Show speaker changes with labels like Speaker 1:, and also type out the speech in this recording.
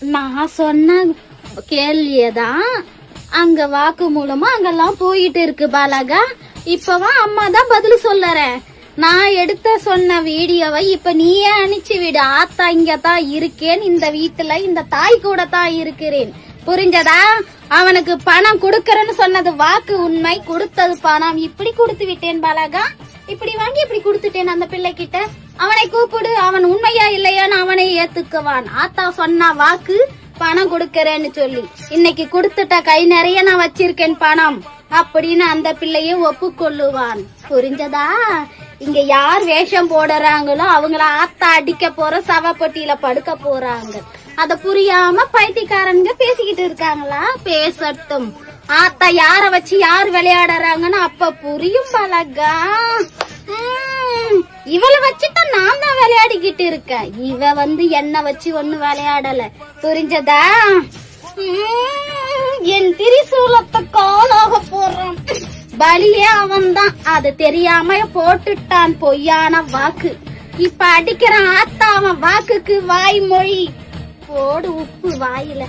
Speaker 1: நான் சொன்ன கேள்வியதான் அங்க வாக்கு மூலமா அங்கெல்லாம் போயிட்டு இருக்கு பாலகா. இப்பவா அம்மா தான் பதில் சொல்லறேன். நான் எடுத்த சொன்ன வீடியோவை இப்ப நீயே அனுப்பிச்சு விடு. ஆத்தா இங்கதான் இருக்கேன், இந்த வீட்டுல இந்த தாய் கூட தான் இருக்கிறேன். புரிஞ்சதா? அவனுக்கு பணம் கொடுக்கறேன்னு சொன்னது வாக்கு, உண்மை. கொடுத்தது பணம். இப்படி கொடுத்து விட்டேன் பாலகா. இப்படி வாங்கி இப்படி கொடுத்துட்டேன் அந்த பிள்ளை கிட்ட. அவனை கூப்பிடு, அவன் உண்மையா இல்லையான்னு அவனை ஏத்துக்குவான். ஆத்தா சொன்ன வாக்கு பணம் கொடுக்கறேன்னு சொல்லி இன்னைக்கு கொடுத்துட்ட, கை நிறைய நான் வச்சிருக்கேன் பணம் அப்படின்னு அந்த பிள்ளைய ஒப்புக்கொள்ளுவான். புரிஞ்சதா? இங்க யார் வேஷம் போடுறாங்களோ அவங்கள ஆத்தா அடிக்க போற, சவப்பட்டியில படுக்க போறாங்க. அத புரியாம பைத்தியக்காரங்க பேசிக்கிட்டு இருக்காங்களா? பேசட்டும். ஆத்தா யார வச்சு யார் விளையாடுறாங்கன்னு அப்ப புரியும் பாலகா. இவளை வச்சுதான் நான் தான் விளையாடிக்கிட்டு இருக்கேன். இவ என்ன வச்சு ஒண்ணு விளையாடல. புரிஞ்சதா? என் திரிசூலத்தை காலாக போறான். பலியே அவன் தான். அது தெரியாம போட்டுட்டான் பொய்யான வாக்கு. இப்ப அடிக்கிறான் ஆத்தா அவன் வாக்குக்கு வாய் மொழி. போடு உப்பு வாயில.